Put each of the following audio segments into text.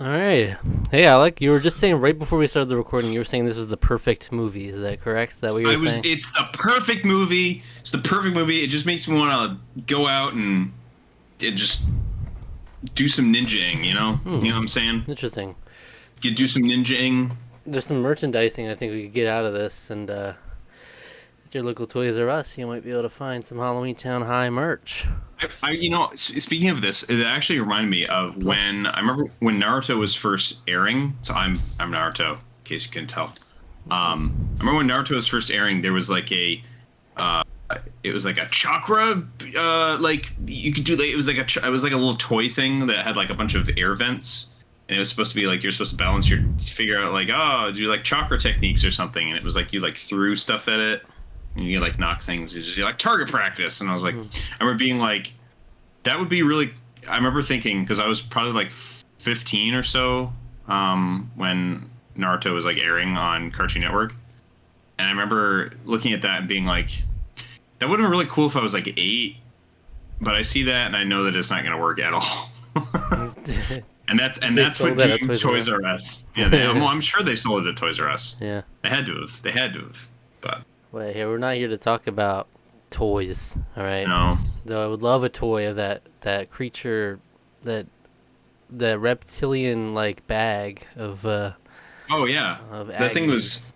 All right. Hey, Alec, you were just saying right before we started the recording, you were saying this was the perfect movie. Is that correct? Is that what you were I was. saying? It's the perfect movie. It's the perfect movie. It just makes me want to go out and just do some ninjaing. You know what I'm saying? Interesting. You do some ninjaing. There's some merchandising I think we could get out of this, and at your local Toys R Us, you might be able to find some Halloweentown High merch. Speaking of this, it actually reminded me of when I remember when Naruto was first airing. So I'm Naruto, in case you couldn't tell. I remember when Naruto was first airing, there was like uh, it was like a chakra, like you could do like it was like a little toy thing that had like a bunch of air vents, and it was supposed to be like you're supposed to balance your figure out like do like chakra techniques or something, and it was like you like threw stuff at it, and you like knock things. It's just like target practice, and I was like, I remember being like, that would be really. I remember thinking because I was probably like 15 or so when Naruto was like airing on Cartoon Network, and I remember looking at that and being like, that would have been really cool if I was like 8, but I see that and I know that it's not going to work at all. and that's what sold that at doing Toys R Us. Yeah, I'm sure they sold it at Toys R Us. Yeah. They had to have. They had to have. But Wait, here we're not here to talk about toys. All right. no. Though I would love a toy of that creature, that reptilian like bag Oh yeah, of that thing was. Aggies.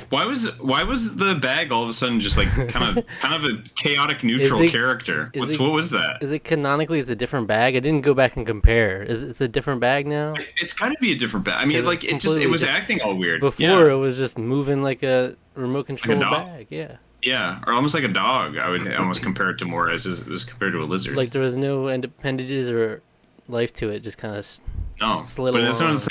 Why was the bag all of a sudden just like kind of a chaotic neutral Is it- character? is it- What was that? Is it canonically? It's a different bag. I didn't go back and compare. It's a different bag now? It's got to be a different bag. I mean, 'Cause like it's it completely was different. acting all weird. Before Yeah. it was just moving like a remote control doll? bag. Yeah, Yeah, or almost like a dog. I would almost compare it to more as it was compared to a lizard. like there was no appendages or life to it. Just kind of no, slid but this along. one's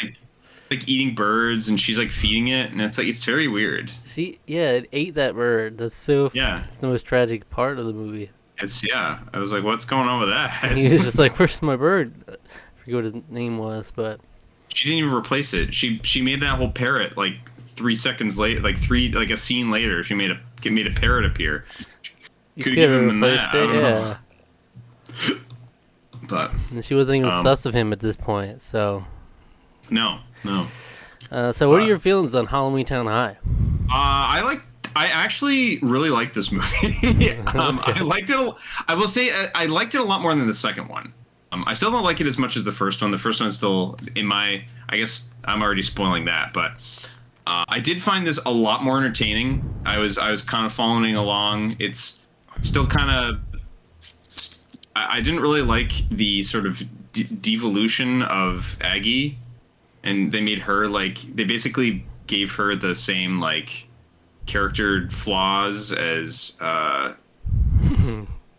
like eating birds, and she's like feeding it, and it's like it's very weird. see. Yeah, it ate that bird. That's so. Yeah, It's the most tragic part of the movie. I was like, what's going on with And he that? was just like, "Where's my bird?" I forget what his name was, but She didn't even replace it. She made that whole parrot like 3 seconds late, like a scene later. She made a parrot appear. you Could could have have given him replaced that. I it. don't know. Yeah, But and she wasn't even Um, sus of him at this point. So, no. so what are Uh, your feelings on Halloweentown High? I actually really liked this movie. I liked it. I will say I liked it a lot more than the second one. I still don't like it as much as the first one. The first one is still in my. I guess I'm already spoiling that, but I did find this a lot more entertaining. I was kind of following along. It's still kind of. I didn't really like the sort of devolution of Aggie, and they made her like they basically gave her the same like character flaws as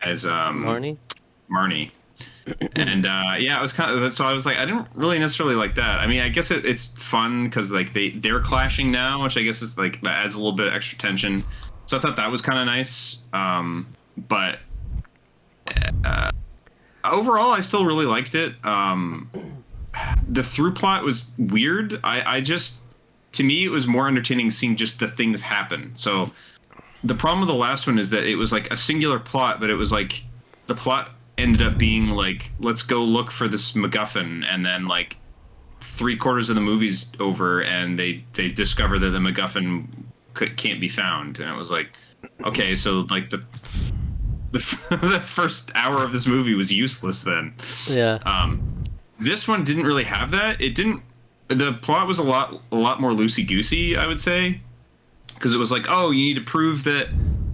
Marnie? Marnie. And yeah, it was kind of so I was like I didn't really necessarily like that. I mean, I guess it's fun because like they're clashing now, which I guess is like that adds a little bit of extra tension. So I thought that was kind of nice. But overall, I still really liked it. The through plot was weird. I just to me it was more entertaining seeing just the things happen. So the problem with the last one is that it was like a singular plot, but it was like the plot ended up being like, let's go look for this MacGuffin, and then like 3/4 of the movie's over, and they discover that the MacGuffin can't be found, and it was like, okay, so like the the first hour of this movie was useless then. Yeah. This one didn't really have that. It didn't. The plot was a lot more loosey goosey, I would say, because it was like, oh, you need to prove that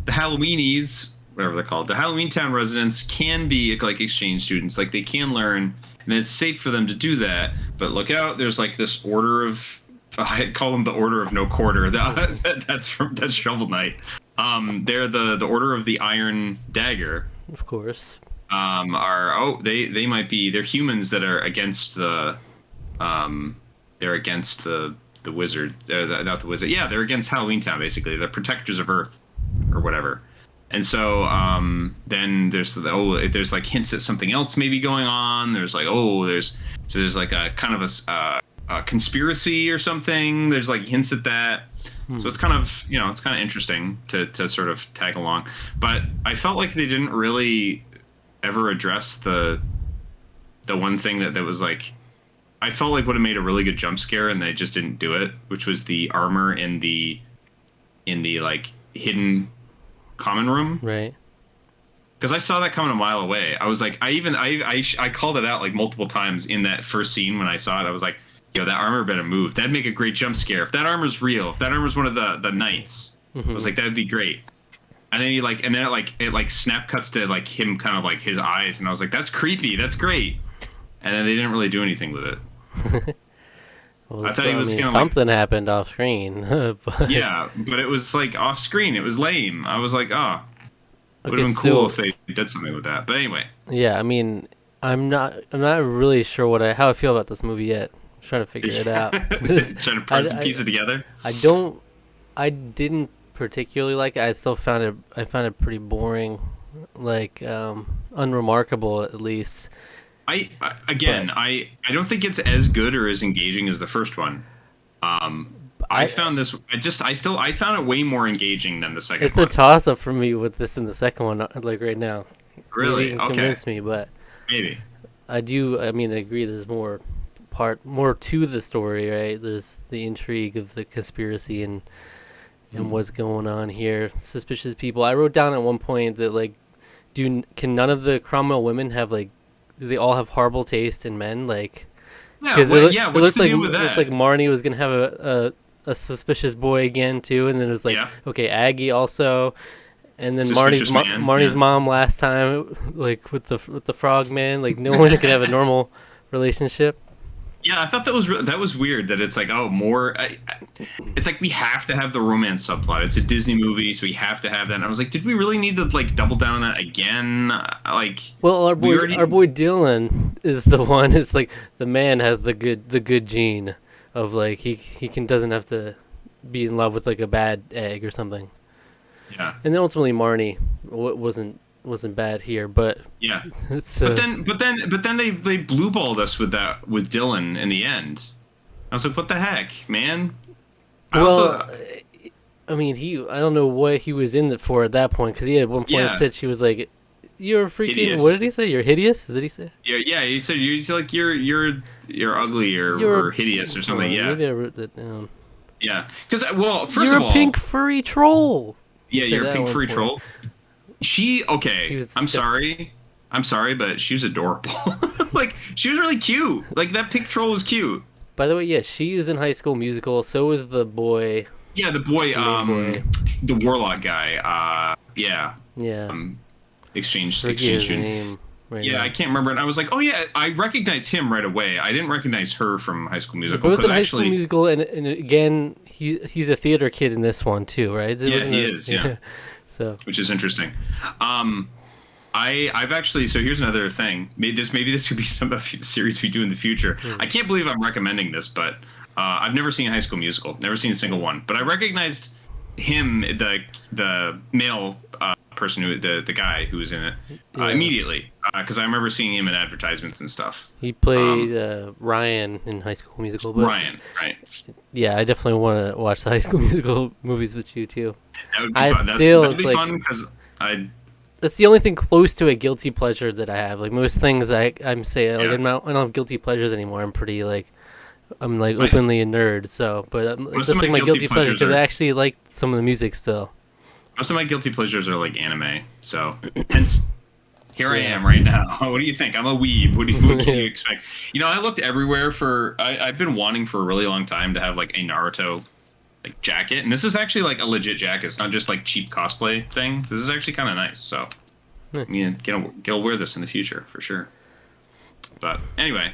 the Halloweenies, whatever they're called, the Halloweentown residents can be like exchange students, like they can learn, and it's safe for them to do that. But look out, there's like this order of, I call them the Order of No Quarter. That's Shovel Knight. They're the Order of the Iron Dagger. Of course. They might be, they're humans that are against the they're against the wizard, not the wizard. Yeah, they're against Halloweentown basically. They're protectors of Earth or whatever. And so then there's like hints at something else maybe going on. There's like there's like a kind of a conspiracy or something. There's like hints at that. So it's kind of it's kind of interesting to sort of tag along. But I felt like they didn't really ever address the one thing that was like I felt like would have made a really good jump scare, and they just didn't do it, which was the armor in the like hidden common room. Right. Because I saw that coming a mile away. I was like, I called it out like multiple times in that first scene when I saw it. I was like, yo, that armor better move. That'd make a great jump scare. If that armor's real, if that armor's one of the knights, I was like, that'd be great. And then it snap cuts to like him kind of like his eyes, and I was like, that's creepy. That's great. And then they didn't really do anything with it. Well, I thought he was gonna something happened off screen. But... Yeah, but it was like off screen. It was lame. I was like, oh. It would Okay, have been cool if they did something with that. But anyway. Yeah, I mean, I'm not really sure how I feel about this movie yet. I'm trying to figure it out. Trying to piece it together. I didn't particularly like it. I found it pretty boring, like unremarkable at least. I don't think it's as good or as engaging as the first one. I found it way more engaging than the second one. It's a toss up for me with this and the second one, like right now. Really? Maybe Okay. Convince me, but maybe. I agree there's more to the story, right? There's the intrigue of the conspiracy and what's going on here. Suspicious people. I wrote down at one point that like can none of the Cromwell women have like, do they all have horrible taste in men? Like, yeah, what's the deal with that? It looked like Marnie was gonna have a suspicious boy again too, and then it was like, okay, Aggie also, and then Marnie's mom last time, like with the frog man, like no one could have a normal relationship. Yeah, I thought that was weird. That it's like, it's like we have to have the romance subplot. It's a Disney movie, so we have to have that. And I was like, did we really need to like double down on that again? Well, our boy Dylan is the one. It's like the man has the good gene of like he doesn't have to be in love with like a bad egg or something. Yeah. And then ultimately Marnie wasn't bad here, but yeah. But then they blue balled us with Dylan in the end. I was like, what the heck, man? I don't know what he was in it for at that point, because he at one point said she was like, "You're freaking hideous." What did he say? You're hideous? Did he say? Yeah. He said you're ugly or hideous or something. Yeah. Maybe I wrote that down. Yeah, because first of all, you're a pink furry troll. Yeah, you're a pink furry troll. I'm sorry, but she was adorable. Like, she was really cute. Like, that pink troll was cute. By the way, yeah, she is in High School Musical. So is the boy. Yeah, the boy, the warlock guy. Yeah. Exchange student. Yeah, I can't remember. And I was like, oh yeah, I recognized him right away. I didn't recognize her from High School Musical. Both in High School Musical, and again, he's a theater kid in this one too, right? Yeah, he is. Yeah. So, which is interesting. I've actually, so here's another thing. Maybe this could be a series we do in the future. I can't believe I'm recommending this, but I've never seen a High School Musical. Never seen a single one. But I recognized him, the male person, the guy who was in it, immediately, because I remember seeing him in advertisements and stuff. He played Ryan in High School Musical. But Ryan, right? Yeah, I definitely want to watch the High School Musical movies with you too. That would be fun. That'd be fun because that's the only thing close to a guilty pleasure that I have. Like most things, I'm saying, like I don't have guilty pleasures anymore. I'm pretty I'm openly a nerd. So, but that's like my guilty pleasure because I actually like some of the music still. Most of my guilty pleasures are like anime. So, hence, here I am right now. What do you think? I'm a weeb. What can you expect? I looked everywhere I've been wanting for a really long time to have like a Naruto like jacket, and this is actually like a legit jacket. It's not just like cheap cosplay thing. This is actually kind of nice. So, I'm gonna wear this in the future for sure. But anyway.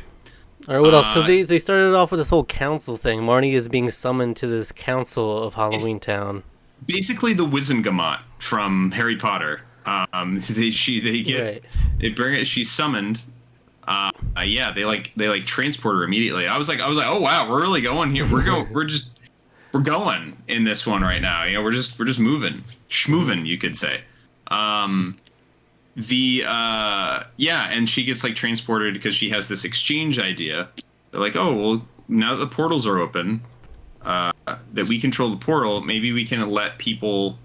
All right, what else? So they started off with this whole council thing. Marnie is being summoned to this council of Halloweentown. Basically, the Wizengamot from Harry Potter. She's summoned. They transport her immediately. I was like, oh wow, we're really going here. We're going in this one right now. We're just moving, schmoving, you could say. And she gets like transported because she has this exchange idea. They're like, oh well, now that the portals are open, that we control the portal, maybe we can let people,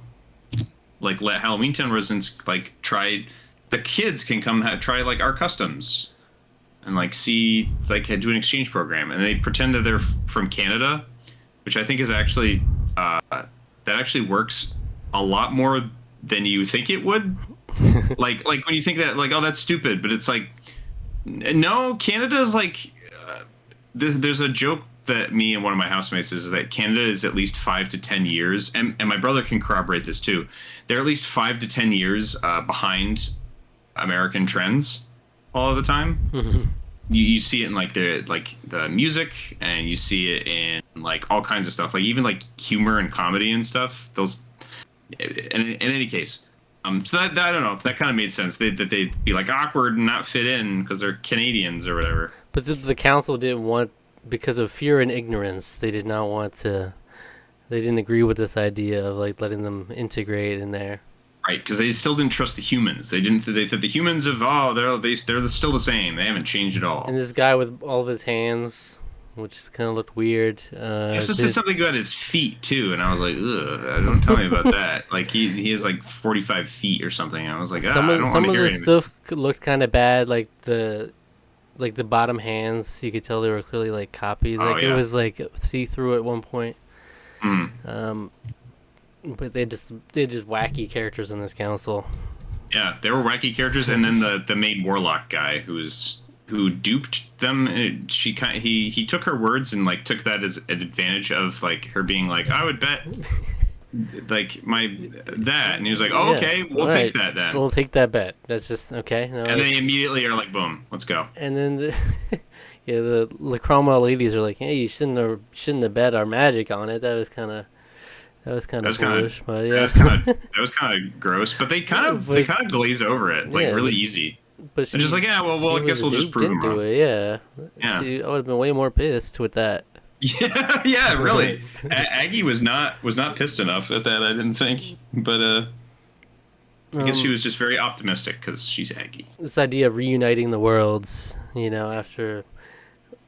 like let Halloweentown residents like try. The kids can come try like our customs. and like see like do an exchange program, and they pretend that they're from Canada, which I think is actually that actually works a lot more than you think it would. Like when you think that like, oh, that's stupid, but it's like, no, Canada's like there's a joke that me and one of my housemates is that Canada is at least 5 to 10 years, and my brother can corroborate this too. They're at least 5 to 10 years behind American trends all of the time. You see it in like the music, and you see it in like all kinds of stuff, like even like humor and comedy and stuff. Those, in any case, so that I don't know, that kind of made sense. That they'd be like awkward and not fit in because they're Canadians or whatever. But the council didn't want, because of fear and ignorance, they did not want to. They didn't agree with this idea of like letting them integrate in there. Right, because they still didn't trust the humans. They didn't. They thought the humans of they're still the same. They haven't changed at all. And this guy with all of his hands, which kind of looked weird. This is something about his feet too, and I was like, ugh, don't tell me about that. Like he has like 45 feet or something. I was like, I don't want to hear some of the anything. stuff looked kind of bad, like the bottom hands. You could tell they were clearly like copied. Like it was like see through at one point. But they just wacky characters in this council. Yeah, they were wacky characters, and then the main warlock guy who duped them. He took her words and like took that as an advantage of like her being like, I would bet like that, and he was like, oh, okay, we'll take that then. We'll take that bet. That's just okay. No, and they immediately are like, boom, let's go. And then the Cromwell ladies are like, hey, you shouldn't have bet our magic on it. That was kind of foolish, but yeah. That was kind of gross, but they kind of glaze over it like really easy. But they're just like, yeah, well, I guess we'll just prove them wrong. Yeah. Yeah. I would have been way more pissed with that. Yeah, really. Aggie was not pissed enough at that, I didn't think, but I guess she was just very optimistic because she's Aggie. This idea of reuniting the worlds, after,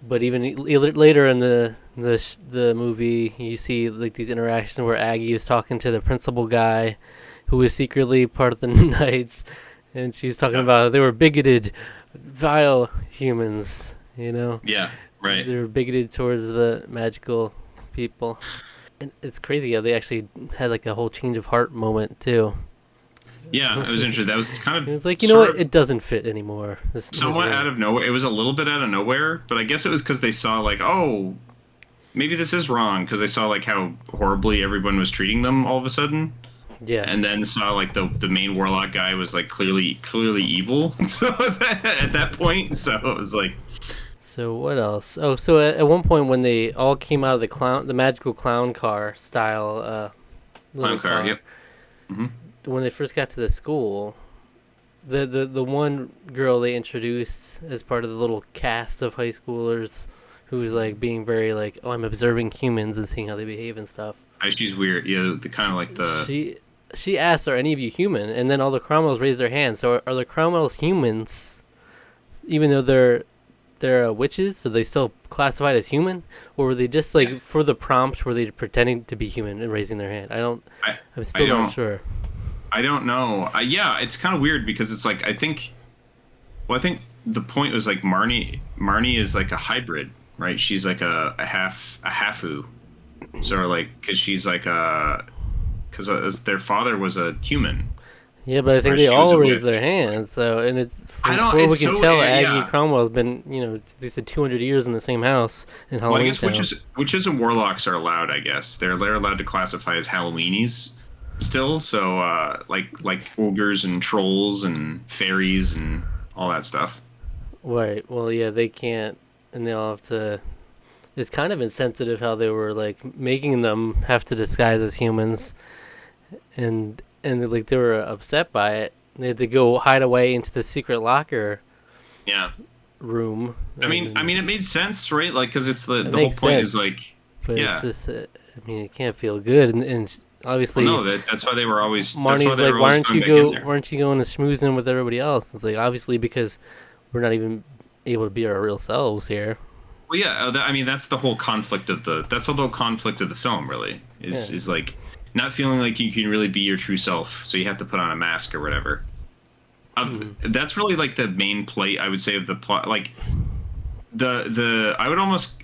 but even later in the movie, you see like these interactions where Aggie is talking to the principal guy, who is secretly part of the Knights, and she's talking about they were bigoted, vile humans. Yeah. Right. They were bigoted towards the magical people. And it's crazy how they actually had like a whole change of heart moment too. Yeah, it was interesting. That was kind of... It's like, you know what? It doesn't fit anymore. Somewhat out of nowhere. It was a little bit out of nowhere, but I guess it was because they saw like, oh, maybe this is wrong, because they saw like how horribly everyone was treating them all of a sudden. Yeah. And then saw like the main warlock guy was like clearly evil at that point. So it was like... So what else? Oh, so at one point when they all came out of the magical clown car style little car, yep. Mm-hmm. When they first got to the school, the one girl they introduced as part of the little cast of high schoolers, who was like being very like, oh, I'm observing humans and seeing how they behave and stuff. She's weird. Yeah, the kind of like the... She asked, are any of you human? And then all the Cromwells raised their hands. So are the Cromwells humans, even though they're witches? Are they still classified as human, or were they just like for the prompt? Were they pretending to be human and raising their hand? I'm still not sure. I don't know. Yeah, it's kind of weird because it's like I think the point was like Marnie is like a hybrid, right? She's like a halfu, so like because she's like because their father was a human. Yeah, but I think they all raised their hands. So, and it's from what we can tell, Aggie Cromwell's been, they said 200 years in the same house in Halloweentown. Well, I guess witches and warlocks are allowed. I guess they're allowed to classify as Halloweenies still. So, like ogres and trolls and fairies and all that stuff. Right. Well, yeah, they can't, and they all have to. It's kind of insensitive how they were like making them have to disguise as humans, and like they were upset by it. They had to go hide away into the secret locker. Yeah. Room. I mean, it made sense, right? Like, because it's the whole point is like, but it's just, it can't feel good, and obviously. Well, no, that's why they were always. Marnie's like, why aren't you going to schmoozing with everybody else? It's like obviously because we're not even able to be our real selves here. Well, yeah, that's the whole conflict of the film, really, is like not feeling like you can really be your true self, so you have to put on a mask or whatever. That's really like the main plate, I would say, of the plot. Like the I would almost,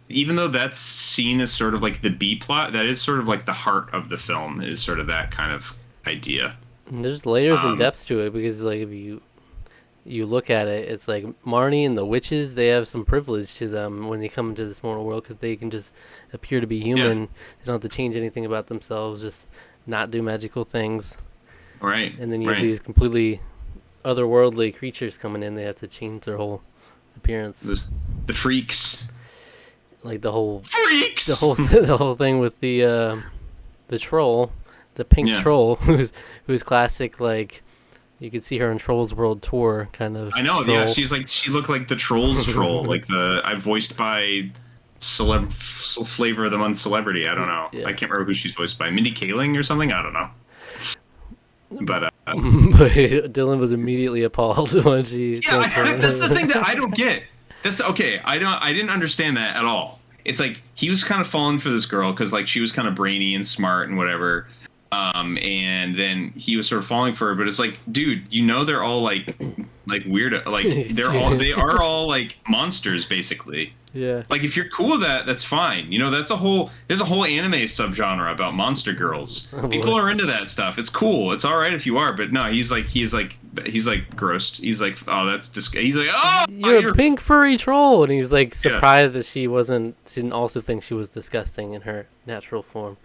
even though that's seen as sort of like the B plot, that is sort of like the heart of the film, is sort of that kind of idea. And there's layers and Um, depth to it because like if you look at it, it's like Marnie and the witches, they have some privilege to them when they come into this mortal world because they can just appear to be yeah, human. They don't have to change anything about themselves, just not do magical things. right, And then you have right. these completely otherworldly creatures coming in. They have to change their whole appearance. Those, the freaks, Like the whole freaks. the whole thing with the troll, the pink Yeah. troll, who's classic. Like you could see her in Trolls World Tour kind of. I know. Troll. Yeah, she looked like the Trolls troll, like the I voiced by flavor of the month celebrity. I don't know. Yeah. I can't remember who she's voiced by. Mindy Kaling or something. I don't know. But But Dylan was immediately appalled when she. yeah, transformed. that's the thing that I don't get. That's okay. I didn't understand that at all. It's like he was kind of falling for this girl because like she was kind of brainy and smart and whatever. And then he was sort of falling for her, but it's like, dude, you know, they're all like weird, like they are all like monsters basically. Yeah. Like if you're cool with that, that's fine. You know, there's a whole anime subgenre about monster girls. Oh, People boy. are into that stuff. It's cool. It's all right if you are, but no, he's like grossed. He's like, oh, that's he's like, oh, You're a pink furry troll, and he was like Yeah. surprised that she didn't also think she was disgusting in her natural form.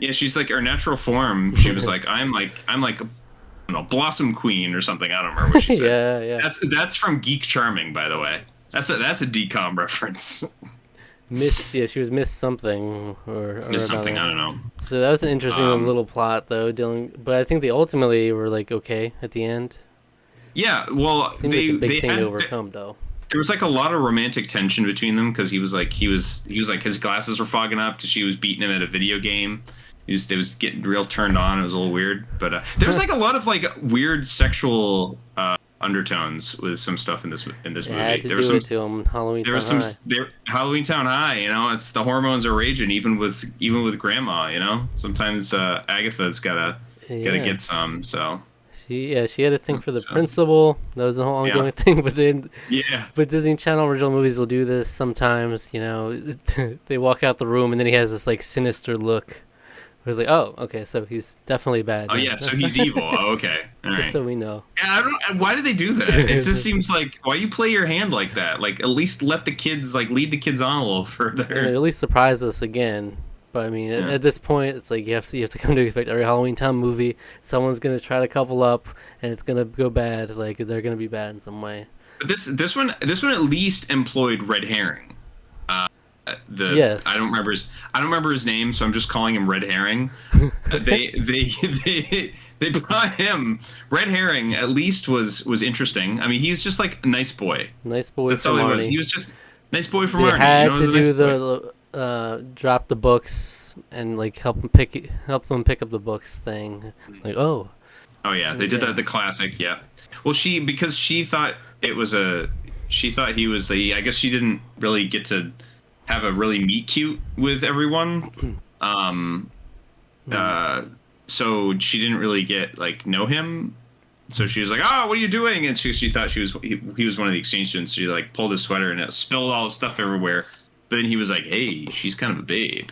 Yeah, she's like her natural form. She was like, I'm like I don't know, Blossom Queen or something. I don't remember what she said. Yeah. That's from Geek Charming, by the way. That's a decom reference. She was Miss something or Just about something, that. I don't know. So that was an interesting little plot, though, Dylan. But I think they ultimately were like okay at the end. Yeah, well, Seemed like a big thing to overcome, though. there was like a lot of romantic tension between them because he was like his glasses were fogging up because she was beating him at a video game. They was getting real turned on. It was a little weird, but there was like a lot of like weird sexual undertones with some stuff in this movie. Had to There do was some it to him. Halloween. there was some Halloweentown High. You know, it's the hormones are raging even with Grandma. You know, sometimes Agatha's gotta get some. So She had a thing for the So- principal. That was a whole ongoing thing. But then, yeah. but Disney Channel original movies will do this sometimes. You know, they walk out the room and then he has this like sinister look. It was like, oh, okay, so he's definitely bad. Oh yeah, so he's evil. Oh, okay, all Just right. so we know. Yeah, I don't. Why do they do that? It just seems like why you play your hand like that. Like at least let the kids lead the kids on a little And further. at least surprise us again. But I mean, at this point, it's like you have to come to expect every Halloweentown movie. Someone's gonna try to couple up, and it's gonna go bad. Like they're gonna be bad in some way. But this one at least employed red herring. Yes. I don't remember his name, so I'm just calling him Red Herring. They brought him. Red Herring at least was interesting. I mean, he's just like a nice boy. Nice boy That's from all he was. Marnie. He was just nice boy from They Marnie. had You know, to he was a do nice boy. the drop the books and like help them pick up the books thing. Like, oh, Oh yeah, they did Yeah. that. The classic, yeah. Well, because she thought he was I guess she didn't really get to have a really meet cute with everyone. So she didn't really get know him. So she was like, "Oh, what are you doing?" And she thought he was one of the exchange students. She pulled his sweater and it spilled all his stuff everywhere. But then he was like, "Hey, she's kind of a babe."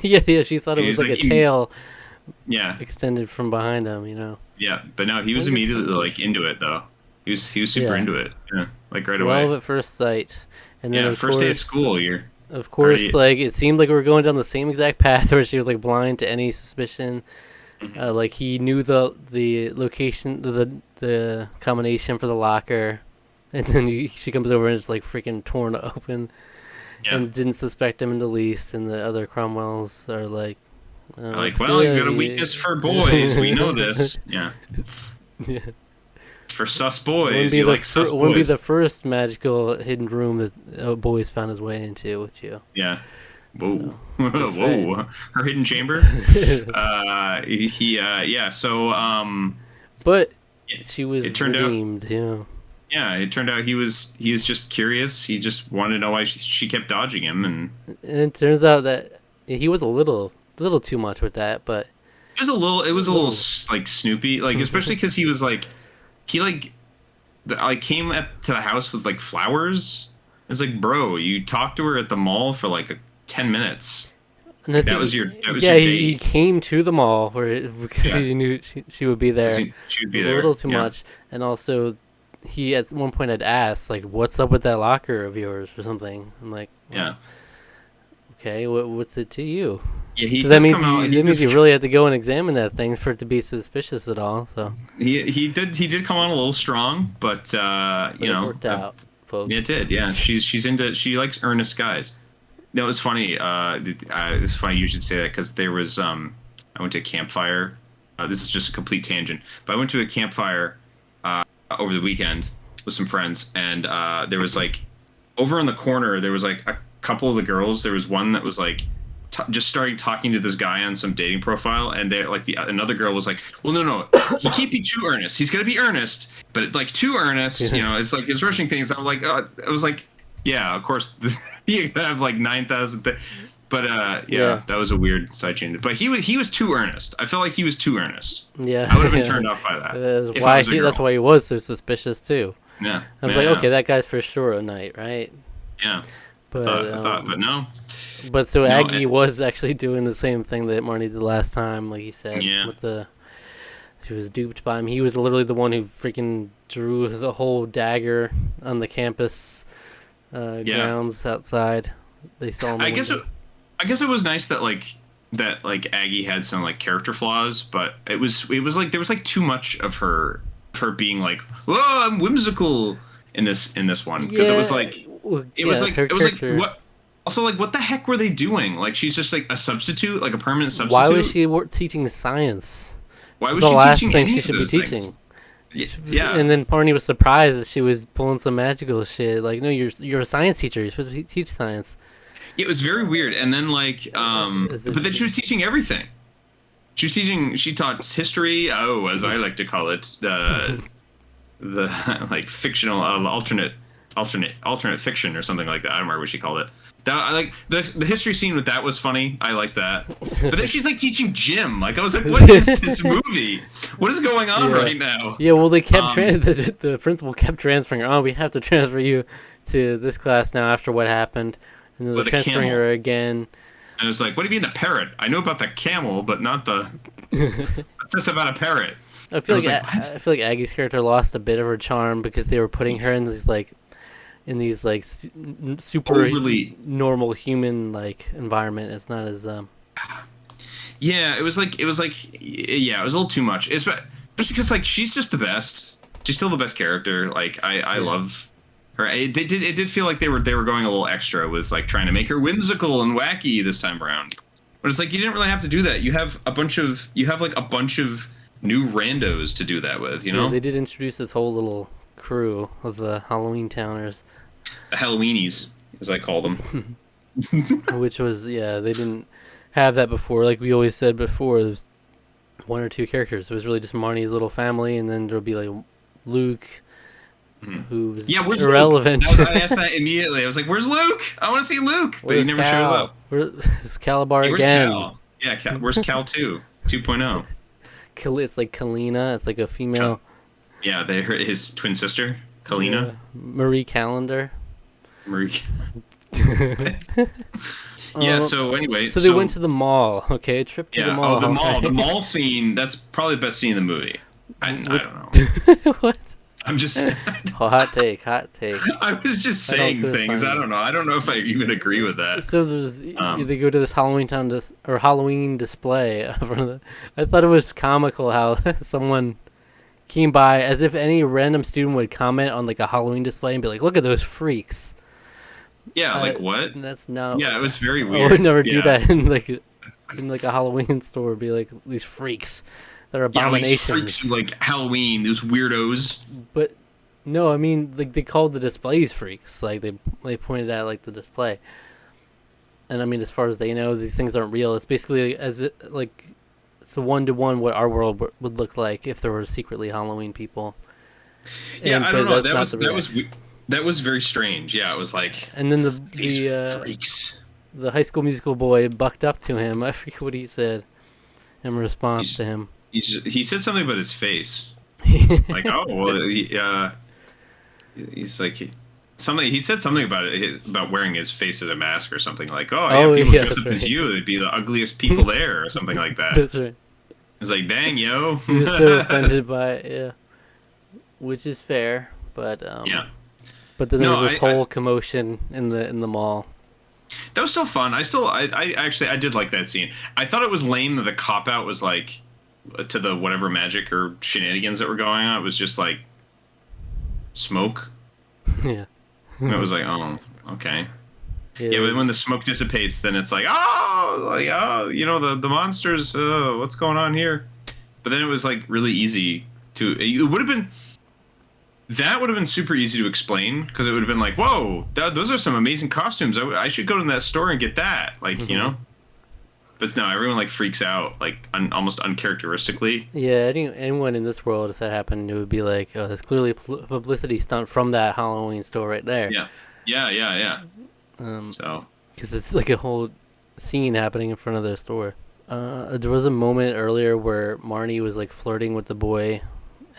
yeah. She thought it was He's like a like, tail Yeah, extended from behind him. You know. yeah. But no, he was Wonder if immediately into it though. He was super Yeah. into it. Yeah, right Love away. at first sight. And then Yeah, of first day of course- school. You're Of course, Already- like it seemed like we were going down the same exact path where she was like blind to any suspicion. Mm-hmm. Like he knew the location, the combination for the locker, and then she comes over and it's like freaking torn open, yeah. and didn't suspect him in the least. And the other Cromwells are like, oh, Like, it's well, you good. got a weakness for boys. We know this. Yeah. Yeah. For sus Wouldn't boys, be you the like sus wouldn't be boys. the first magical hidden room that a boy's found his way into, would you? Yeah. Whoa. So, Whoa. Her hidden chamber. Yeah. So, But It- she was it turned out- redeemed. Yeah. yeah, it turned out he was just curious. He just wanted to know why she kept dodging him, and And it turns out that he was a little too much with that, but it was a little like Snoopy, like especially because he was like he like came up to the house with like flowers. It's like, bro, you talked to her at the mall for like 10 minutes. And I That think, was your yeah, he date. came to the mall because Yeah, he knew she would be there. she would A be little there. too Yeah, much, and also he at one point had asked like, "What's up with that locker of yours?" or something. I'm like, well, yeah, okay, what's it to you? yeah. He So that does means come out. you He that means does. you really had to go and examine that thing for it to be suspicious at all. So, He did come on a little strong, but but it worked out, yeah, it folks. did. Yeah, she likes earnest guys. No, it was funny. It's funny you should say that because there was I went to a campfire. This is just a complete tangent, but I went to a campfire over the weekend with some friends, and there was like over in the corner there was like a couple of the girls. There was one that was like just starting talking to this guy on some dating profile, and they like another girl was like, "Well, no, he can't be too earnest. He's gonna be earnest, but like too earnest, it's like it's rushing things." I'm like, I was like, yeah, of course, you have like 9,000. But Yeah. that was a weird side chain. But he was too earnest. I felt like he was too earnest. Yeah, I would have been yeah. turned off by that That's if I why was a girl. that's why he was so suspicious too. Yeah, I was yeah, like, yeah. okay, that guy's for sure a knight, right? Yeah. But But no. but so No, Aggie was actually doing the same thing that Marnie did last time, like you said. Yeah. With she was duped by him. He was literally the one who freaking drew the whole dagger on the campus grounds outside. They saw him. I guess it was nice that Aggie had some like character flaws, but it was like there was like too much of her being like, "Whoa, I'm whimsical" in this one, because it was like what also like what the heck were they doing? Like she's just like a substitute, like a permanent substitute. Why was she teaching science? Why was the she last teaching thing any she of should be those teaching? things? Yeah. And then Barney was surprised that she was pulling some magical shit. Like, no, you're a science teacher. You're supposed to teach science. It was very weird. And then but then she was teaching everything. She taught history. Oh, as I like to call it, the like fictional alternate fiction or something like that. I don't remember what she called it. That I like the history scene with that was funny. I liked that. But then she's like teaching gym. Like I was like, what is this movie? What is going on right now? Yeah, well, they kept the principal kept transferring her. Oh, we have to transfer you to this class now after what happened, and then they're transferring her again. And it was like, what do you mean the parrot? I know about the camel, but not the. What's this about a parrot? I feel like Aggie's character lost a bit of her charm because they were putting her in these super overly normal human like environment. It's not as Yeah, it was like it was a little too much. It's just because like she's just the best. She's still the best character. Like I love her. It did feel like they were going a little extra with like trying to make her whimsical and wacky this time around. But it's like you didn't really have to do that. You have a bunch of new randos to do that with, you know? Yeah, they did introduce this whole little crew of the Halloweentowners. The Halloweenies, as I call them. Which was, they didn't have that before. Like we always said before, there's one or two characters. It was really just Marnie's little family, and then there'll be like Luke, who was irrelevant. I asked that immediately. I was like, "Where's Luke? I want to see Luke," but he never showed up. Where's Calabar where's again? Cal? Yeah, where's Cal 2.0? It's like Kalina. It's like a female. Yeah, his twin sister, Kalina. Marie Callender. Marie. So anyway. So they went to the mall. Okay, trip to the mall. Oh, the mall. The mall scene. That's probably the best scene in the movie. I don't know. What? I'm just. Hot take. I was just saying things. I don't know. I don't know if I even agree with that. So they go to this Halloween display. I thought it was comical how someone came by as if any random student would comment on like a Halloween display and be like, "Look at those freaks." Yeah, like what? That's not. Yeah, it was very weird. I would never do that in like a Halloween store. Be like, these freaks. They're abominations. Yeah, these freaks like Halloween, those weirdos. But no, I mean, like they called the displays freaks. Like they pointed at like the display. And I mean, as far as they know, these things aren't real. It's basically it's a 1-to-1 what our world would look like if there were secretly Halloween people. Yeah, I don't know. That was very strange. Yeah, it was like. And then these freaks. The High School Musical boy bucked up to him. I forget what he said in response to him. He said something about his face. Like, oh well, he's like something. He said something about it about wearing his face as a mask or something. Like, oh yeah, Oh people yeah, dress that's up as right. you. They'd be the ugliest people there, or something like that. That's right. It's like, dang, yo. He was so offended by it, yeah, which is fair, Yeah. but then there No, was this I whole commotion in the mall. that was still fun. I actually I did like that scene. I thought it was lame that the cop out was like to the whatever magic or shenanigans that were going on. It was just like smoke. Yeah, And it was like, oh, okay. Yeah, yeah, but when the smoke dissipates, then it's like, oh, you know, the monsters. What's going on here? But then it was like really easy to. It would have been. That would have been super easy to explain because it would have been like, whoa, those are some amazing costumes. I should go to that store and get that. Like, you know. But no, everyone like freaks out like almost uncharacteristically. yeah. Anyone in this world, if that happened, it would be like, oh, that's clearly a publicity stunt from that Halloween store right there. Yeah, yeah. Um, So because it's like a whole scene happening in front of their store. There was a moment earlier where Marnie was like flirting with the boy,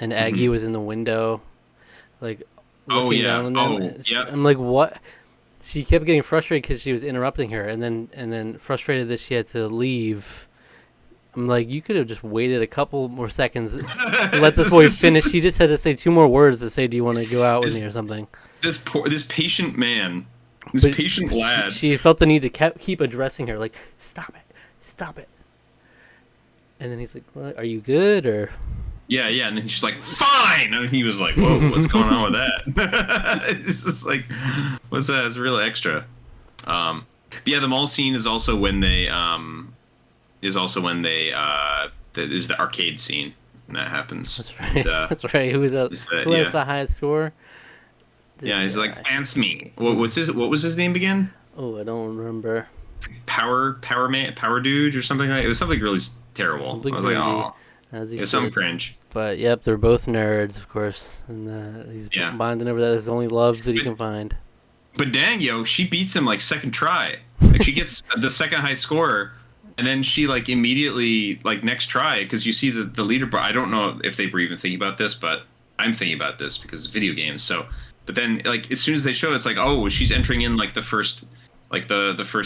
and Aggie was in the window, like oh looking yeah, down on them. oh And yep. I'm like, what? She kept getting frustrated because she was interrupting her, and then frustrated that she had to leave. I'm like, you could have just waited a couple more seconds, let this boy finish. He just had to say two more words to say, "Do you want to go out with me?" or something. This patient man, this But patient lad. she felt the need to keep addressing her, like, stop it. And then he's like, "What? Are you good?" Or Yeah, and then she's like, fine! And he was like, whoa, what's going on with that? It's just like, what's that? It's real extra. But yeah, the mall scene is also when they, is the arcade scene. And that happens. that's right. And, That's right. Who has yeah. the highest score? This Yeah, he's guy. like, dance me. What was his name again? Oh, I don't remember. Power dude or something like. It was something really terrible. Something I was like, cringy, oh, as he it was some should. cringe. But yep, they're both nerds, of course, and he's Yeah. bonding over that. It's the only love that he can find. But dang, yo, she beats him like second try. Like she gets the second high score, and then she like immediately like next try because you see the leaderboard. I don't know if they were even thinking about this, but I'm thinking about this because it's video games. So, but then like as soon as they show it, it's like, oh, she's entering in like the first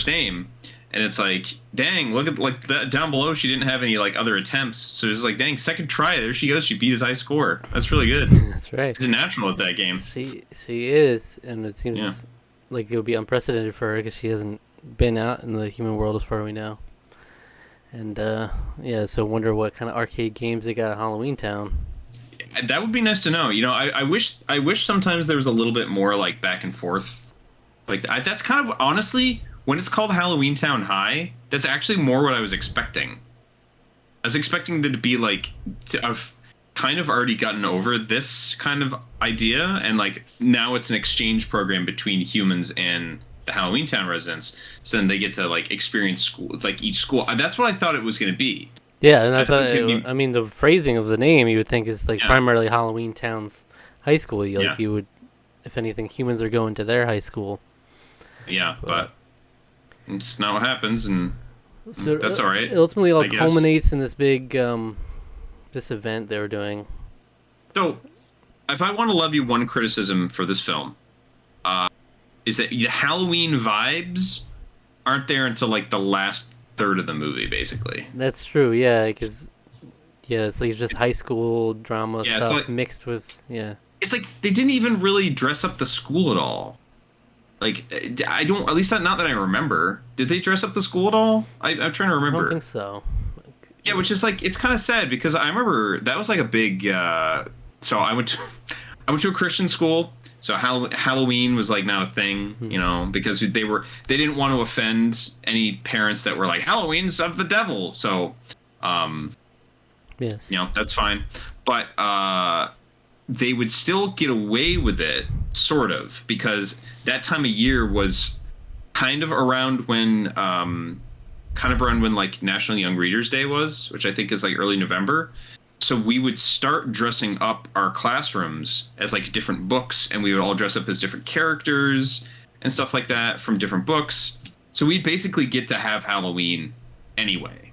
name, and it's like, dang, look at like that down below. She didn't have any like other attempts, so it's like, dang, second try, there she goes. She beat his high score. That's really good. That's right. She's a natural at that game. She is, and it seems Yeah. like it would be unprecedented for her because she hasn't been out in the human world as far as we know. And yeah, so wonder what kind of arcade games they got at Halloweentown. That would be nice to know. You know, I wish sometimes there was a little bit more like back and forth. Like that's kind of honestly when it's called Halloweentown High, that's actually more what I was expecting. I was expecting there to be like I've kind of already gotten over this kind of idea, and like now it's an exchange program between humans and the Halloweentown residents. So then they get to like experience school, like each school. That's what I thought it was going to be. Yeah, and I thought it thought, was gonna be- I mean, the phrasing of the name you would think is like Yeah. primarily Halloweentown's high school. Like Yeah. you would, if anything, humans are going to their high school. Yeah, but it's not what happens, and So that's all right. It ultimately all I guess. culminates in this big this event they were doing. So, if I want to love you one criticism for this film, is that the Halloween vibes aren't there until like the last third of the movie, basically. That's true, yeah, because it's like just high school drama Yeah, it's stuff like- mixed with It's like they didn't even really dress up the school at all. Like I don't, at least not that I remember. Did they dress up the school at all? I'm trying to I remember. don't think so. Yeah, which is like it's kind of sad because I remember that was like a big. So I went to a Christian school, so Halloween was like not a thing, you know, because they didn't want to offend any parents that were like Halloween's of the devil. So, Yes. you know, that's fine, but they would still get away with it, sort of, because that time of year was kind of around when like National Young Readers Day was, which I think is like early November. So we would start dressing up our classrooms as like different books, and we would all dress up as different characters and stuff like that from different books. So we basically get to have Halloween anyway.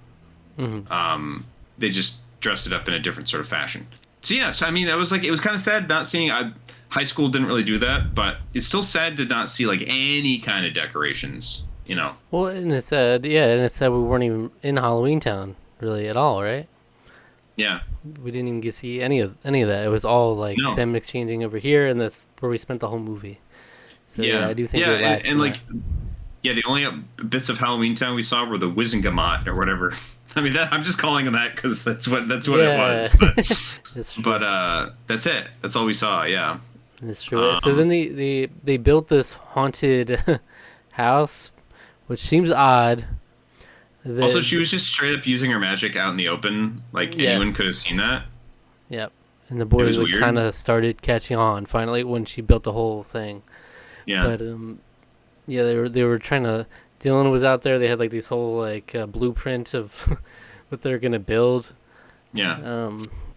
Mm-hmm. They just dressed it up in a different sort of fashion. So yeah, so I mean, that was like, it was kind of sad not seeing. High school didn't really do that, but it's still sad to not see like any kind of decorations. You know. Well, and it said, yeah, and it said we weren't even in Halloweentown really at all, right? Yeah. We didn't even get to see any of that. It was all like No. them exchanging over here, and that's where we spent the whole movie. So yeah, I do think Yeah, they lacked and like, that. yeah, the only bits of Halloween Town we saw were the Wizengamot or whatever. I mean, I'm just calling them that because that's what it was. But That's true. that's it. That's all we saw. Yeah. That's true. So then they built this haunted house, which seems odd. Also, she was just straight up using her magic out in the open. Like anyone could have Yes. seen that. Yep. And the boys was weird. kind of started catching on finally when she built the whole thing. Yeah. But yeah, they were trying to. Dylan was out there. They had like these whole like blueprint of what they're gonna build. Yeah.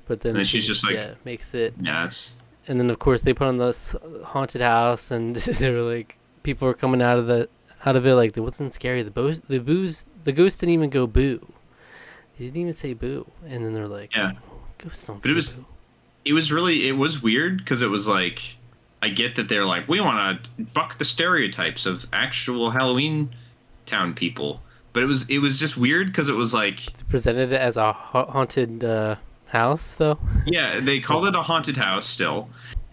But then And then she's just like, makes it. yeah, it's And then of course they put on this haunted house, and they were like, people were coming out of it like it wasn't scary. The ghost didn't even go boo. They didn't even say boo. And then they're like, yeah. ghosts don't. But Say boo. it was weird because it was like, I get that they're like, we want to buck the stereotypes of actual Halloween Town people, but it was just weird because it was like, They presented it as a haunted house, though. yeah, they called it a haunted house still,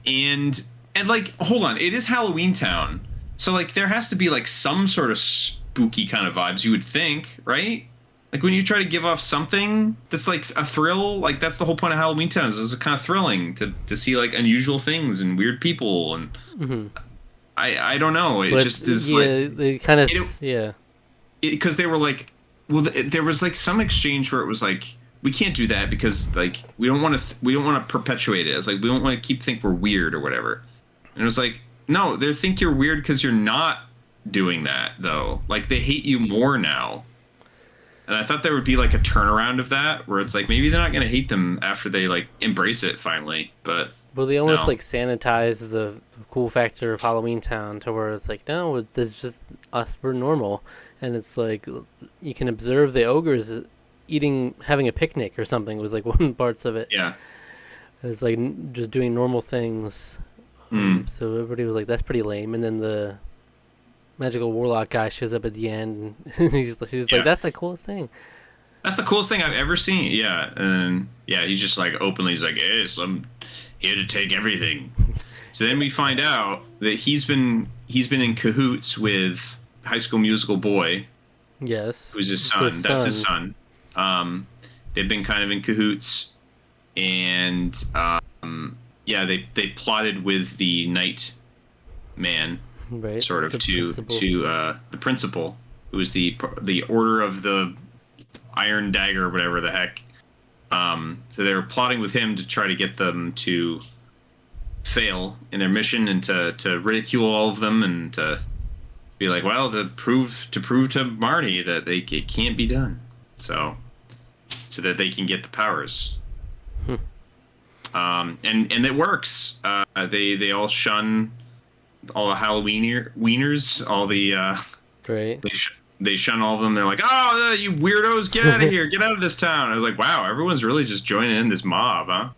and like, hold on, it is Halloween Town, so like there has to be like some sort of spooky kind of vibes, you would think, right? Like when you try to give off something that's like a thrill, like that's the whole point of Halloween Town, is it's kind of thrilling to see like unusual things and weird people, and I don't know, it But just is yeah, like, they kind of it- yeah. because they were like, well, there was like some exchange where it was like, we can't do that because like we don't want to perpetuate it. It's like we don't want to think we're weird or whatever. And it was like, no, they think you're weird because you're not doing that though. Like they hate you more now. And I thought there would be like a turnaround of that where it's like maybe they're not gonna hate them after they like embrace it finally. But Well, they almost no. like sanitize the cool factor of Halloween Town to where it's like, no, it's just us. We're normal, and it's like you can observe the ogres having a picnic or something was like one parts of it. Yeah. It's like just doing normal things. So everybody was like, that's pretty lame. And then the magical warlock guy shows up at the end, and he's Yeah. like, that's the coolest thing. That's the coolest thing I've ever seen. Yeah, and yeah, he's just like openly, he's like, "Yes, I'm here to take everything." So then we find out that he's been in cahoots with High School Musical boy, Yes. who's his It's son. his That's his son. They've been kind of in cahoots, and yeah, they plotted with the night man, Right. sort of The to principal. the principal, who was the Order of the Iron Dagger, whatever the heck. So they were plotting with him to try to get them to fail in their mission and to ridicule all of them and to be like, well, to prove to Marnie that it can't be done, so that they can get the powers. And it works. They all shun all the Halloweeners, all the Right. they shun all of them. They're like, oh, you weirdos, get out of here, get out of this town. I was like, wow, everyone's really just joining in this mob, huh?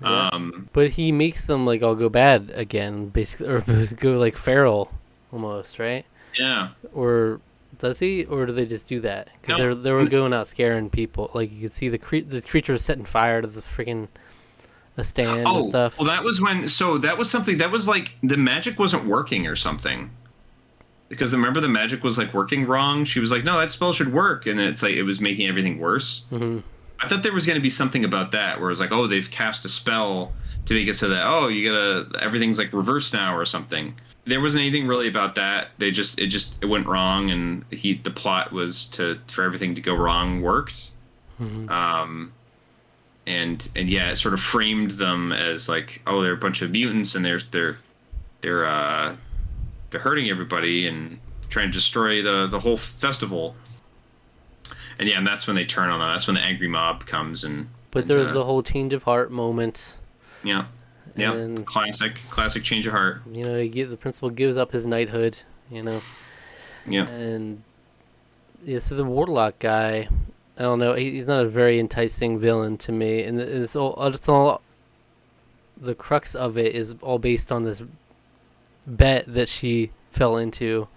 Yeah. But he makes them like all go bad again, basically, or go like feral, almost, right? Yeah. Or does he? Or do they just do that? Because No. they were going out scaring people. Like you could see the creature was setting fire to the freaking a stand and stuff. Well, that was when. So that was something that was like the magic wasn't working or something. Because remember, the magic was like working wrong. She was like, "No, that spell should work," and it's like it was making everything worse. Mm-hmm. I thought there was going to be something about that, where it was like, "Oh, they've cast a spell to make it so that everything's like reversed now or something." There wasn't anything really about that. It went wrong, and the plot was for everything to go wrong worked. Mm-hmm. And yeah, it sort of framed them as like, oh, they're a bunch of mutants and they're hurting everybody and trying to destroy the whole festival. And yeah, and that's when they turn on them. That's when the angry mob comes But there was the whole change of heart moment. Yeah. Yeah. And, Classic change of heart. you know, the principal gives up his knighthood. You know. Yeah. And yeah, so the warlock guy, I don't know. He's not a very enticing villain to me, and it's all the crux of it is all based on this bet that she fell into.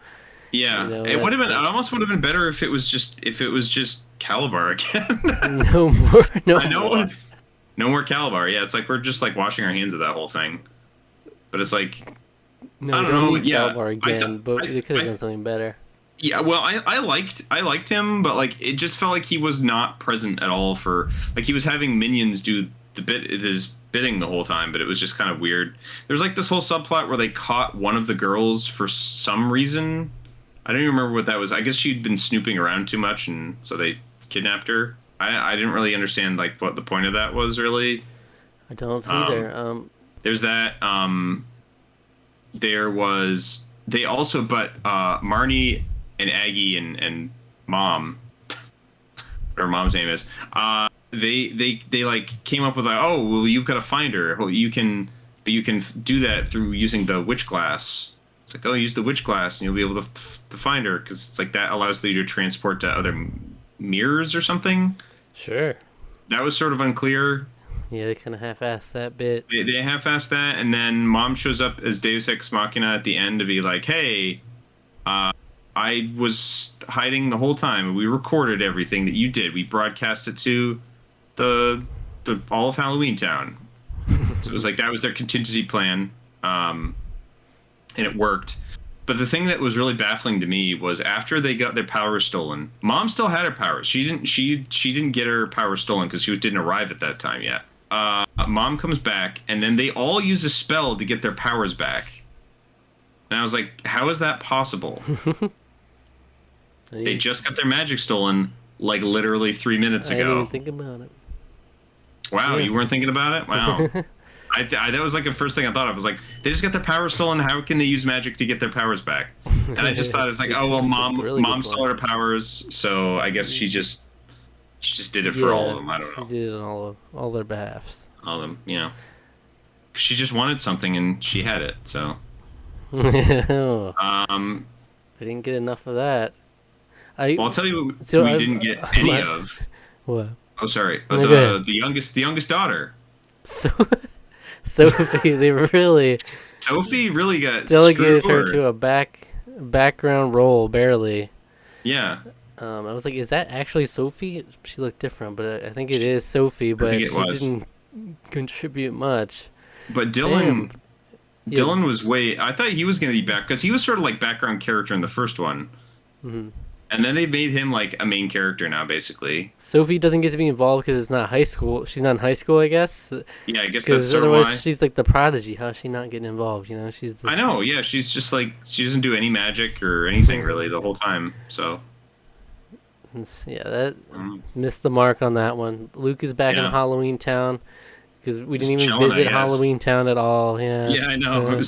Yeah, You know, it would have been. It like, almost would have been better if it was just Calabar again. no more, no I know. more. No more Calabar. Yeah, it's like we're just like washing our hands of that whole thing. But it's like No, I we don't don't know. need Yeah, Calabar again, but they could have done something better. Yeah, well, I liked him, but like it just felt like he was not present at all for like he was having minions do his bidding the whole time, but it was just kind of weird. There's like this whole subplot where they caught one of the girls for some reason. I don't even remember what that was. I guess she'd been snooping around too much, and so they kidnapped her. I didn't really understand like what the point of that was really. I don't either. There's that. There was they also, but Marnie and Aggie and Mom, whatever Mom's name is, they like came up with like, oh well, you've got to find her. Well, you can do that through using the witch glass. It's like, oh, use the witch glass and you'll be able to find her because it's like that allows you to transport to other mirrors or something. Sure. That was sort of unclear. Yeah, they kind of half-assed that bit. They half-assed that, and then Mom shows up as Deus Ex Machina at the end to be like, hey, I was hiding the whole time. We recorded everything that you did. We broadcast it to the all of Halloweentown. So it was like that was their contingency plan, and it worked. But the thing that was really baffling to me was after they got their powers stolen, Mom still had her powers. She didn't get her powers stolen because she didn't arrive at that time yet. Mom comes back, and then they all use a spell to get their powers back. And I was like, how is that possible? They just got their magic stolen, like, literally 3 minutes ago. I didn't even think about it. Wow, you weren't thinking about it? Wow. I that was, like, the first thing I thought of. I was like, they just got their powers stolen. How can they use magic to get their powers back? And I just thought, it was like, oh, well, Mom stole her powers, so I guess she just did it for all of them. I don't know. She did it on all their behalfs. All of them, you know. She just wanted something, and she had it, so. I didn't get enough of that. Well, I'll tell you what we didn't get any of. What? Oh, sorry. The youngest daughter. So, Sophie, they really. Sophie really got delegated her to a background role, barely. Yeah. I was like, is that actually Sophie? She looked different, but I think it is Sophie, but she didn't contribute much. But Dylan was I thought he was going to be back because he was sort of like background character in the first one. Mm-hmm. And then they made him like a main character now, basically. Sophie doesn't get to be involved because it's not high school. She's not in high school, I guess. Yeah, I guess that's sort of why. She's like the prodigy. How's she not getting involved? You know, I know. Yeah, she's just like she doesn't do any magic or anything really the whole time. So. Yeah, that missed the mark on that one. Luke is back in Halloweentown because we didn't even visit Halloweentown at all. Yeah. Yeah, I know.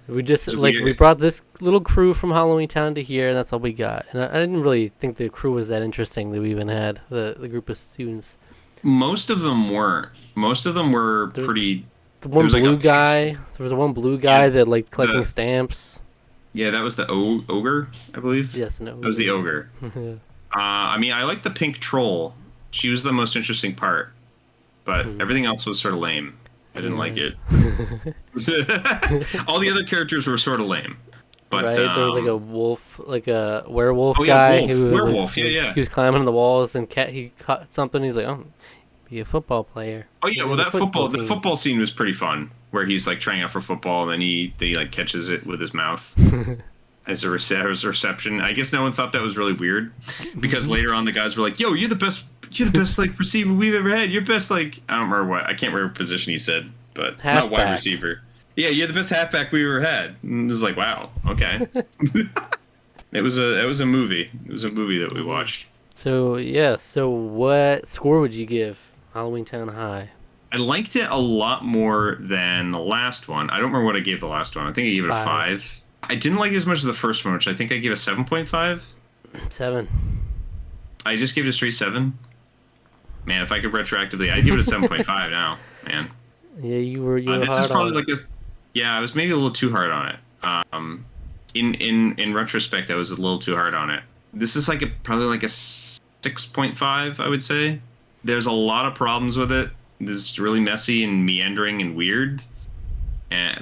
We just we brought this little crew from Halloweentown to here, and that's all we got. And I didn't really think the crew was that interesting that we even had the group of students. Most of them weren't. Most of them were pretty. The one blue guy. There was one blue guy that liked collecting stamps. Yeah, that was the ogre, I believe. Yes, no. That was the ogre. I mean, I like the pink troll. She was the most interesting part, but everything else was sort of lame. I didn't like it. All the other characters were sort of lame. But right, there was like a wolf, like a werewolf guy. Werewolf, He was climbing on the walls and he caught something. He's like, oh, be a football player. Oh yeah, well the football scene was pretty fun, where he's like trying out for football and then he like catches it with his mouth as a reception. I guess no one thought that was really weird because later on the guys were like, "Yo, you're the best like receiver we've ever had. You're best like I don't remember I can't remember what position he said, but not wide receiver. Yeah, you're the best halfback we ever had." And this is like, wow, okay. It was a movie. It was a movie that we watched. So yeah, so what score would you give Halloweentown High? I liked it a lot more than the last one. I don't remember what I gave the last one. I think I gave it a 5. I didn't like it as much as the first one, which I think I gave a 7.5. 7. I just gave it a straight 7. Man, if I could retroactively, I'd give it a 7.5 now, man. Yeah, you were this hard is probably on like a, yeah, I was maybe a little too hard on it. In retrospect, I was a little too hard on it. This is probably like a 6.5, I would say. There's a lot of problems with it. this is really messy and meandering and weird.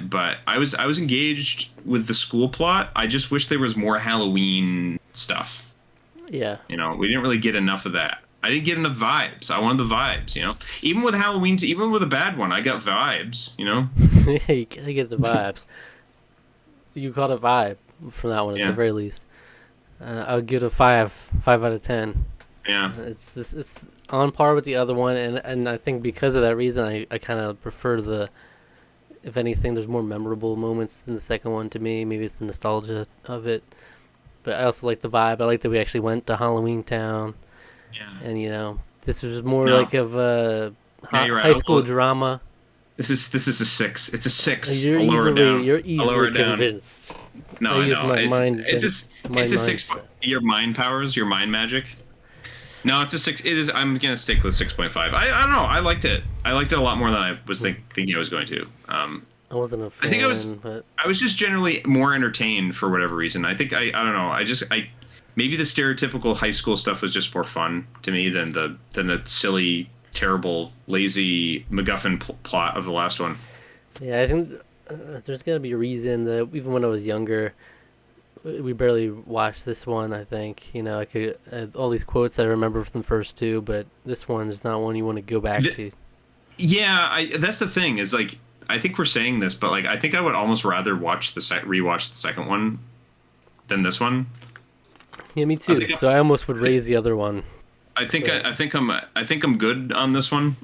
But I was engaged with the school plot. I just wish there was more Halloween stuff. Yeah. We didn't really get enough of that. I didn't get enough vibes. I wanted the vibes. Even with Halloween, even with a bad one, I got vibes. Yeah, you gotta get the vibes. You caught a vibe from that one at the very least. I would give it a 5 out of 10. Yeah. It's on par with the other one, and I think because of that reason, I kind of prefer if anything, there's more memorable moments in the second one to me. Maybe it's the nostalgia of it. But I also like the vibe. I like that we actually went to Halloweentown. Yeah. And, this was more like of a you're right. high school drama. This is a 6. It's a 6. You're You're easily convinced. No, I know. It's a 6. Mindset. Your mind powers, your mind magic. No, it's a 6. It is. I'm gonna stick with 6.5. I don't know. I liked it. I liked it a lot more than I was thinking I was going to. I wasn't a fan. I think but I was just generally more entertained for whatever reason. I think I don't know. Maybe the stereotypical high school stuff was just more fun to me than the silly, terrible, lazy MacGuffin plot of the last one. Yeah, I think there's got to be a reason that even when I was younger, we barely watched this one. I think I could all these quotes I remember from the first two, but this one is not one you want to go back to. Yeah, that's the thing. Is like I think we're saying this, but like I think I would almost rather rewatch the second one than this one. Yeah, me too. So I almost would raise the other one. I think I'm good on this one.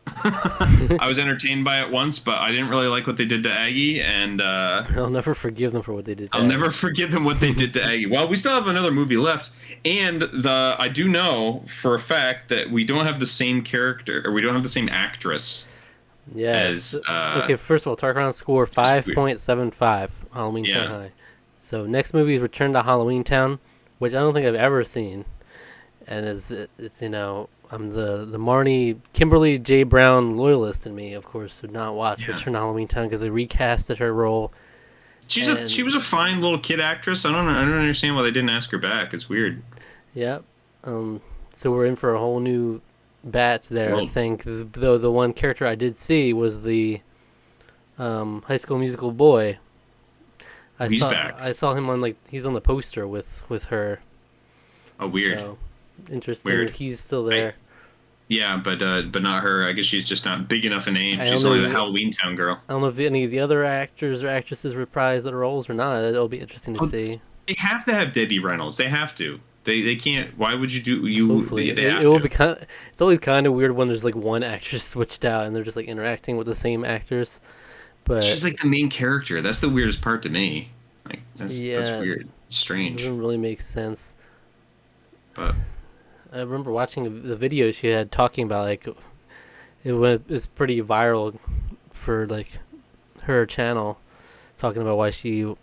I was entertained by it once, but I didn't really like what they did to Aggie, and I'll never forgive them for what they did to Aggie. Never forgive them what they did to Aggie. Well, we still have another movie left, and I do know for a fact that we don't have the same character, or we don't have the same actress. Yes. Okay, first of all, Tarqaron score 5.75, Halloweentown High. So next movie is Return to Halloweentown, which I don't think I've ever seen, and it's I'm the Marnie Kimberly J. Brown loyalist in me, of course, would not watch Return to Halloweentown because they recasted her role. She was a fine little kid actress. I don't understand why they didn't ask her back. It's weird. Yep. So we're in for a whole new batch there. I think though the one character I did see was the High School Musical boy. He's back. I saw him on he's on the poster with her. Oh, weird. So, interesting. Weird. He's still there. Yeah, but not her. I guess she's just not big enough in age. She's only the Halloweentown girl. I don't know if any of the other actors or actresses reprise their roles or not. It'll be interesting to see. They have to have Debbie Reynolds. They have to. They can't. Why would you do you? Hopefully, it will be kind. It's always kind of weird when there's one actress switched out and they're just interacting with the same actors. But she's the main character. That's the weirdest part to me. That's weird. It's strange. It doesn't really make sense. But I remember watching the video she had talking about it was pretty viral for her channel, talking about why she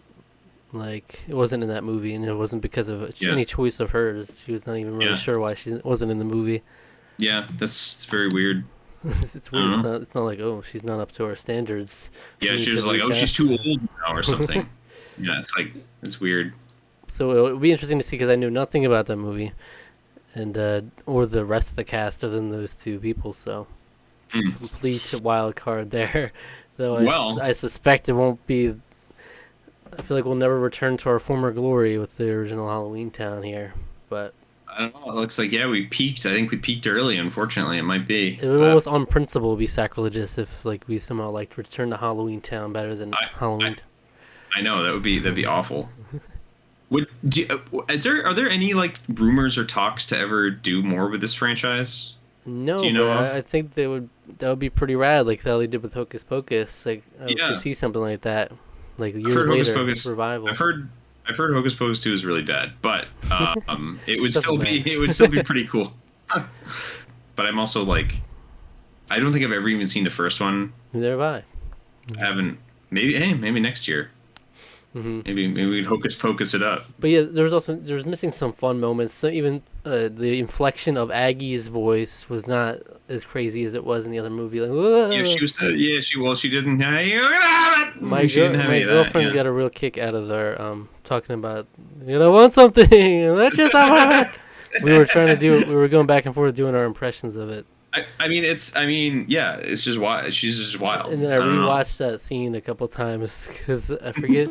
it wasn't in that movie, and it wasn't because of any choice of hers. She was not even really sure why she wasn't in the movie. Yeah, it's very weird. It's weird. It's not she's not up to our standards. Yeah, she was she's too old now or something. Yeah, it's weird. So it'll be interesting to see because I knew nothing about that movie, and or the rest of the cast other than those two people. So complete wild card there. Though I suspect it won't be. I feel like we'll never return to our former glory with the original Halloweentown here, but. I don't know. It looks like we peaked. I think we peaked early. Unfortunately, it might be. It would almost on principle be sacrilegious if we somehow Return to Halloweentown better than Halloween. I know that'd be awful. Are there any rumors or talks to ever do more with this franchise? No, do you know I think that would be pretty rad, like how they did with Hocus Pocus. I could see something like that, years later revival. I've heard Hocus Pocus 2 is really bad, but it would still be pretty cool. But I'm also I don't think I've ever even seen the first one. Neither have I. I haven't. Maybe next year. Mm-hmm. Maybe we'd Hocus Pocus it up. But yeah, there was missing some fun moments. So even the inflection of Aggie's voice was not as crazy as it was in the other movie. She didn't. My girlfriend got a real kick out of their talking about I want something. Let's just have it. We were going back and forth doing our impressions of it. Yeah, it's just wild. She's just wild. And then I don't know. rewatched that scene a couple times because Yeah.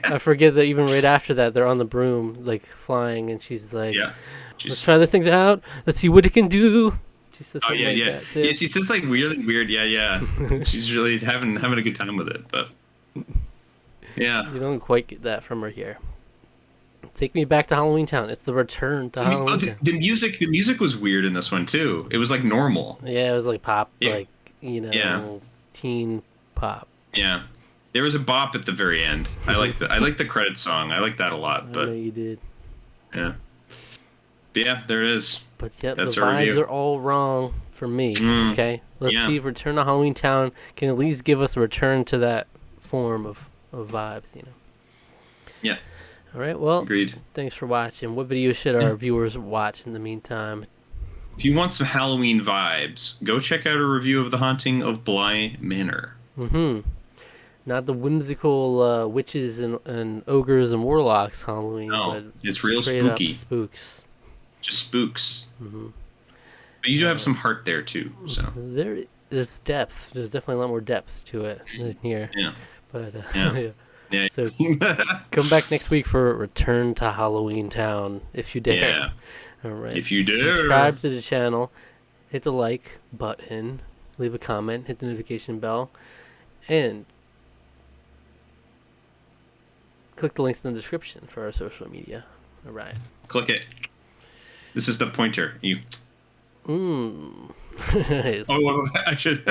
I forget that even right after that they're on the broom like flying, and she's like, Yeah. "Let's She's. try this thing out. Let's see what it can do." She says Oh something yeah, like yeah, that too. yeah. She says like weirdly weird. Yeah, yeah. She's really having a good time with it. But yeah. You don't quite get that from her here. Take me back to Halloweentown. It's the return to Halloweentown. The music was weird in this one too. It was like normal. Yeah, it was like pop, Yeah. like Yeah. teen pop. Yeah. There was a bop at the very end. I like the credit song. I like that a lot. I know But you did. yeah. But yeah, there it is. But yeah, That's the our vibes review. are all wrong for me. Mm, Okay, let's yeah. see if Return to Halloweentown can at least give us a return to that form of vibes. Yeah. All right. Well, Agreed. thanks for watching. What video should our viewers watch in the meantime? If you want some Halloween vibes, go check out a review of The Haunting of Bly Manor. Not the whimsical witches and ogres and warlocks Halloween, No, but it's real straight spooky. up spooks. Just spooks. But you do have some heart there too. So There's depth. There's definitely a lot more depth to it than here. yeah. But Yeah. yeah. Yeah. So come back next week for Return to Halloweentown if you dare. Yeah. All right. If you dare. Subscribe to the channel. Hit the like button. Leave a comment. Hit the notification bell. And click the links in the description for our social media. All right. Click it. This is the pointer. You. Mmm. Oh, I should.